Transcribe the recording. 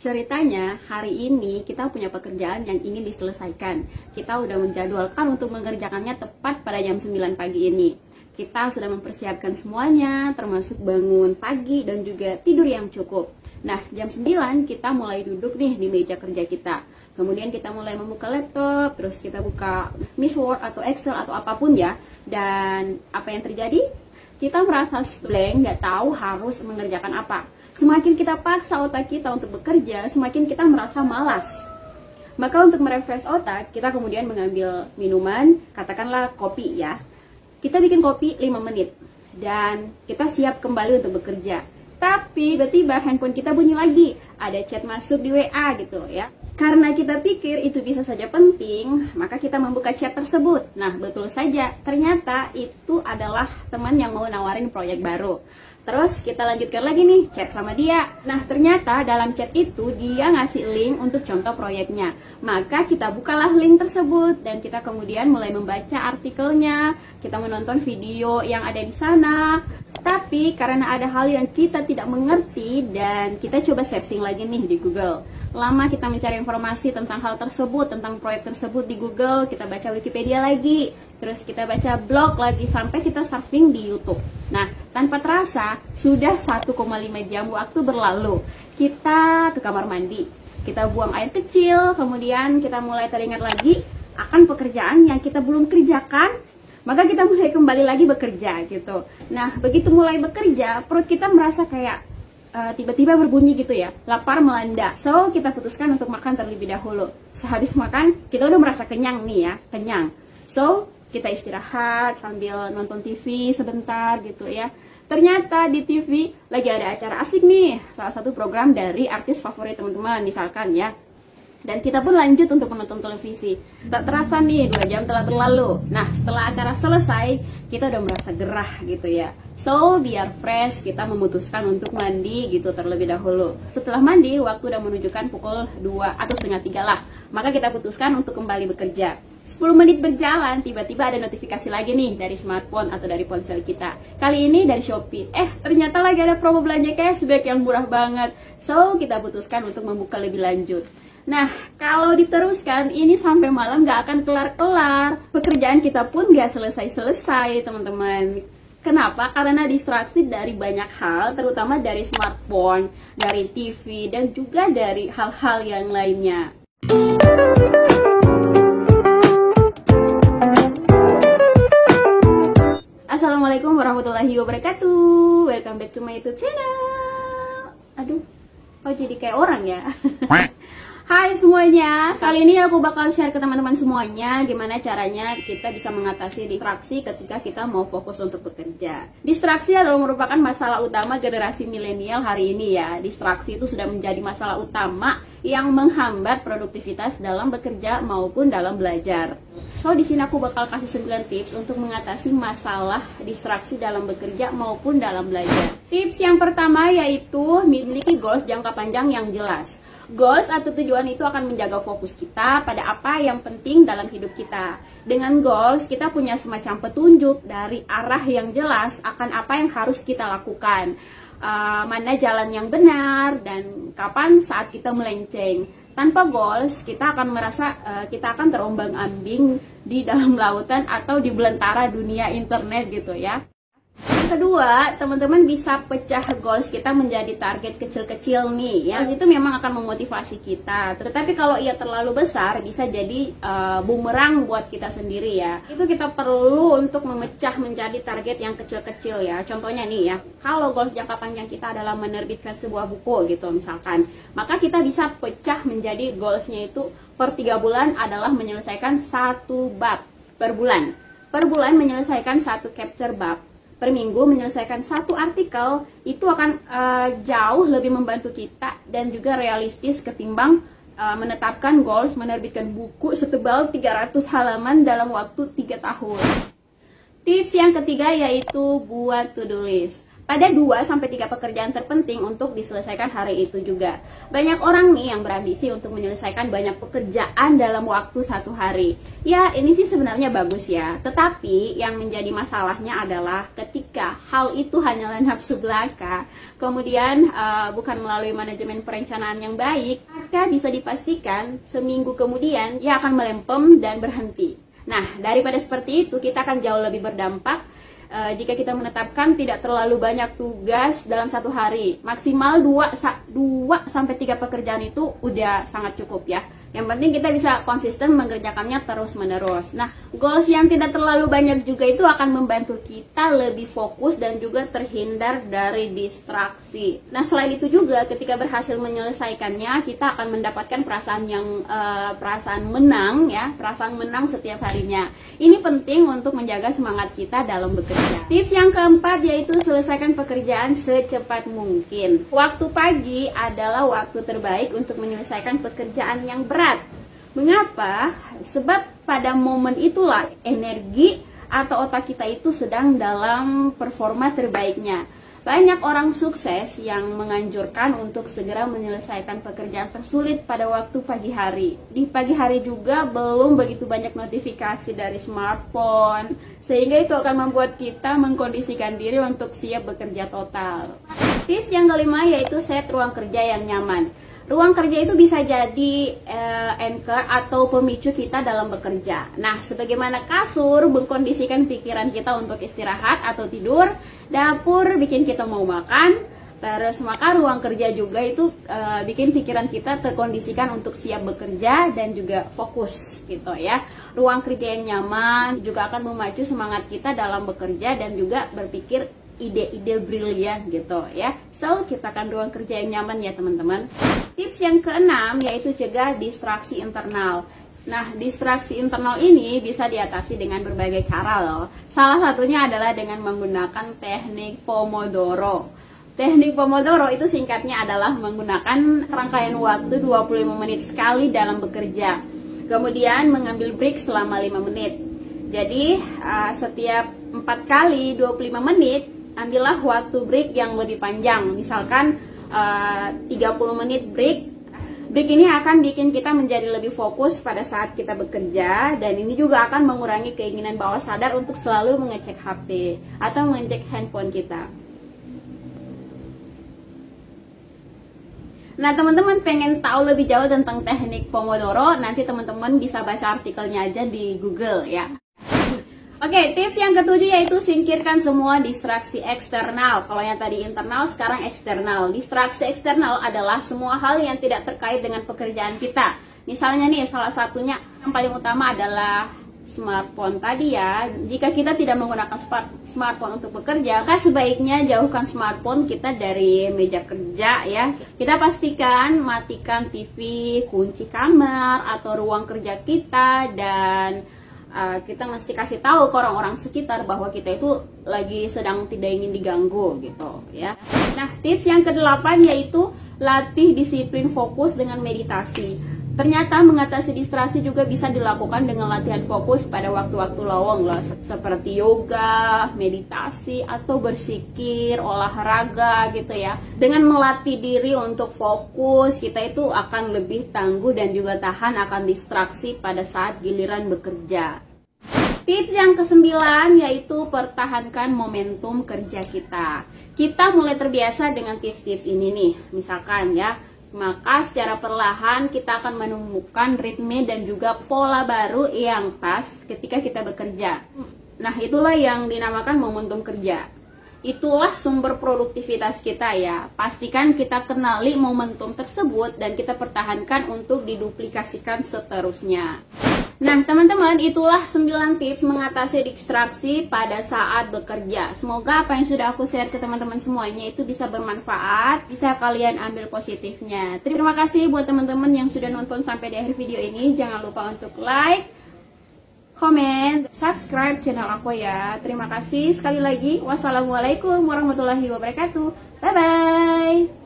Ceritanya, hari ini kita punya pekerjaan yang ingin diselesaikan. Kita udah menjadwalkan untuk mengerjakannya tepat pada jam 9 pagi ini. Kita sudah mempersiapkan semuanya, termasuk bangun pagi dan juga tidur yang cukup. Nah, jam 9 kita mulai duduk nih di meja kerja kita. Kemudian kita mulai membuka laptop, terus kita buka Miss Word atau Excel atau apapun ya. Dan apa yang terjadi? Kita merasa blank, nggak tahu harus mengerjakan apa. Semakin kita paksa otak kita untuk bekerja, semakin kita merasa malas. Maka untuk merefresh otak, kita kemudian mengambil minuman, katakanlah kopi ya. Kita bikin kopi 5 menit, dan kita siap kembali untuk bekerja. Tapi tiba-tiba handphone kita bunyi lagi, ada chat masuk di WA gitu ya. Karena kita pikir itu bisa saja penting, maka kita membuka chat tersebut. Nah, betul saja, ternyata itu adalah teman yang mau nawarin proyek baru. Terus kita lanjutkan lagi nih, chat sama dia. Nah, ternyata dalam chat itu dia ngasih link untuk contoh proyeknya. Maka kita bukalah link tersebut dan kita kemudian mulai membaca artikelnya. Kita menonton video yang ada di sana. Tapi karena ada hal yang kita tidak mengerti dan kita coba searching lagi nih di Google. Lama kita mencari informasi tentang hal tersebut, tentang proyek tersebut di Google. Kita baca Wikipedia lagi, terus kita baca blog lagi, sampai kita surfing di YouTube. Nah, tanpa terasa sudah 1,5 jam waktu berlalu. Kita ke kamar mandi, kita buang air kecil, kemudian kita mulai teringat lagi akan pekerjaan yang kita belum kerjakan. Maka kita mulai kembali lagi bekerja gitu. Nah, begitu mulai bekerja, perut kita merasa kayak tiba-tiba berbunyi gitu ya, lapar melanda. So, kita putuskan untuk makan terlebih dahulu. Sehabis makan, kita udah merasa kenyang nih ya, kenyang. So, kita istirahat sambil nonton TV sebentar gitu ya. Ternyata di TV lagi ada acara asik nih, salah satu program dari artis favorit teman-teman misalkan ya. Dan kita pun lanjut untuk menonton televisi. Tak terasa nih 2 jam telah berlalu. Nah, setelah acara selesai, kita udah merasa gerah gitu ya. So, biar fresh, kita memutuskan untuk mandi gitu terlebih dahulu. Setelah mandi, waktu udah menunjukkan pukul 2 atau setengah 3 lah. Maka kita putuskan untuk kembali bekerja. 10 menit berjalan, tiba-tiba ada notifikasi lagi nih dari smartphone atau dari ponsel kita. Kali ini dari Shopee. Ternyata lagi ada promo belanja cashback yang murah banget. So, kita putuskan untuk membuka lebih lanjut. Nah, kalau diteruskan, ini sampai malam gak akan kelar-kelar. Pekerjaan kita pun gak selesai-selesai, teman-teman. Kenapa? Karena distraksi dari banyak hal, terutama dari smartphone, dari TV, dan juga dari hal-hal yang lainnya. Assalamualaikum warahmatullahi wabarakatuh. Welcome back to my YouTube channel. Aduh, kok jadi kayak orang ya? Hai semuanya, kali ini aku bakal share ke teman-teman semuanya gimana caranya kita bisa mengatasi distraksi ketika kita mau fokus untuk bekerja. Distraksi adalah merupakan masalah utama generasi milenial hari ini ya. Distraksi itu sudah menjadi masalah utama yang menghambat produktivitas dalam bekerja maupun dalam belajar. So, di sini aku bakal kasih 9 tips untuk mengatasi masalah distraksi dalam bekerja maupun dalam belajar. Tips yang pertama yaitu memiliki goals jangka panjang yang jelas. Goals atau tujuan itu akan menjaga fokus kita pada apa yang penting dalam hidup kita. Dengan goals, kita punya semacam petunjuk dari arah yang jelas akan apa yang harus kita lakukan. Mana jalan yang benar dan kapan saat kita melenceng. Tanpa goals, kita akan merasa kita akan terombang-ambing di dalam lautan atau di belantara dunia internet gitu ya. Kedua, teman-teman bisa pecah goals kita menjadi target kecil-kecil nih ya. Itu memang akan memotivasi kita. Tetapi kalau ia terlalu besar bisa jadi bumerang buat kita sendiri ya. Itu kita perlu untuk memecah menjadi target yang kecil-kecil ya. Contohnya nih ya, kalau goals jangka panjang kita adalah menerbitkan sebuah buku gitu misalkan, maka kita bisa pecah menjadi goalsnya itu per 3 bulan adalah menyelesaikan 1 bab per bulan. Per bulan menyelesaikan 1 capture bab. Per minggu menyelesaikan 1 artikel. Itu akan jauh lebih membantu kita dan juga realistis ketimbang menetapkan goals menerbitkan buku setebal 300 halaman dalam waktu 3 tahun. Tips yang ketiga yaitu buat to-do list. pada 2-3 pekerjaan terpenting untuk diselesaikan hari itu juga. Banyak orang nih yang berambisi untuk menyelesaikan banyak pekerjaan dalam waktu 1 hari. Ya, ini sih sebenarnya bagus ya. Tetapi yang menjadi masalahnya adalah ketika hal itu hanyalah nafsu belaka, kemudian bukan melalui manajemen perencanaan yang baik, maka bisa dipastikan seminggu kemudian ia akan melempem dan berhenti. Nah, daripada seperti itu, kita akan jauh lebih berdampak jika kita menetapkan tidak terlalu banyak tugas dalam 1 hari. Maksimal 2-3 pekerjaan itu udah sangat cukup ya. Yang penting kita bisa konsisten mengerjakannya terus-menerus. Nah, goals yang tidak terlalu banyak juga itu akan membantu kita lebih fokus dan juga terhindar dari distraksi. Nah, selain itu juga ketika berhasil menyelesaikannya, kita akan mendapatkan perasaan menang ya, perasaan menang setiap harinya. Ini penting untuk menjaga semangat kita dalam bekerja. Tips yang keempat yaitu selesaikan pekerjaan secepat mungkin. Waktu pagi adalah waktu terbaik untuk menyelesaikan pekerjaan yang berat. Mengapa? Sebab pada momen itulah energi atau otak kita itu sedang dalam performa terbaiknya. Banyak orang sukses yang menganjurkan untuk segera menyelesaikan pekerjaan tersulit pada waktu pagi hari. Di pagi hari juga belum begitu banyak notifikasi dari smartphone, sehingga itu akan membuat kita mengkondisikan diri untuk siap bekerja total. Tips yang kelima yaitu set ruang kerja yang nyaman. Ruang kerja itu bisa jadi anchor atau pemicu kita dalam bekerja. Nah, sebagaimana kasur mengkondisikan pikiran kita untuk istirahat atau tidur, dapur bikin kita mau makan, terus maka ruang kerja juga itu bikin pikiran kita terkondisikan untuk siap bekerja dan juga fokus gitu ya. Ruang kerja yang nyaman juga akan memacu semangat kita dalam bekerja dan juga berpikir ide-ide brilian gitu ya. So, ciptakan ruang kerja yang nyaman ya teman-teman. Tips yang keenam yaitu cegah distraksi internal. Nah, distraksi internal ini bisa diatasi dengan berbagai cara loh. Salah satunya adalah dengan menggunakan teknik Pomodoro. Teknik Pomodoro itu singkatnya adalah menggunakan rangkaian waktu 25 menit sekali dalam bekerja. Kemudian mengambil break selama 5 menit. Jadi, setiap 4 kali 25 menit, ambillah waktu break yang lebih panjang. Misalkan 30 menit break. Break ini akan bikin kita menjadi lebih fokus pada saat kita bekerja, dan ini juga akan mengurangi keinginan bawah sadar untuk selalu mengecek HP atau mengecek handphone kita. Nah, teman-teman pengen tahu lebih jauh tentang teknik Pomodoro, nanti teman-teman bisa baca artikelnya aja di Google ya. Oke, tips yang ketujuh yaitu singkirkan semua distraksi eksternal. Kalau yang tadi internal, sekarang eksternal. Distraksi eksternal adalah semua hal yang tidak terkait dengan pekerjaan kita. Misalnya nih, salah satunya yang paling utama adalah smartphone tadi ya. Jika kita tidak menggunakan smartphone untuk bekerja, maka sebaiknya jauhkan smartphone kita dari meja kerja ya. Kita pastikan matikan TV, kunci kamar atau ruang kerja kita, dan kita mesti kasih tahu ke orang-orang sekitar bahwa kita itu lagi sedang tidak ingin diganggu gitu ya. Nah, tips yang ke-8 yaitu latih disiplin fokus dengan meditasi. Ternyata mengatasi distraksi juga bisa dilakukan dengan latihan fokus pada waktu-waktu lowong loh, seperti yoga, meditasi, atau bersikir, olahraga gitu ya. Dengan melatih diri untuk fokus, kita itu akan lebih tangguh dan juga tahan akan distraksi pada saat giliran bekerja. Tips yang ke-9 yaitu pertahankan momentum kerja kita. Kita mulai terbiasa dengan tips-tips ini nih, misalkan ya. Maka secara perlahan kita akan menemukan ritme dan juga pola baru yang pas ketika kita bekerja. Nah, itulah yang dinamakan momentum kerja. Itulah sumber produktivitas kita ya. Pastikan kita kenali momentum tersebut dan kita pertahankan untuk diduplikasikan seterusnya. Nah, teman-teman, itulah 9 tips mengatasi distraksi pada saat bekerja. Semoga apa yang sudah aku share ke teman-teman semuanya itu bisa bermanfaat, bisa kalian ambil positifnya. Terima kasih buat teman-teman yang sudah nonton sampai di akhir video ini. Jangan lupa untuk like, komen, subscribe channel aku ya. Terima kasih sekali lagi. Wassalamualaikum warahmatullahi wabarakatuh. Bye-bye.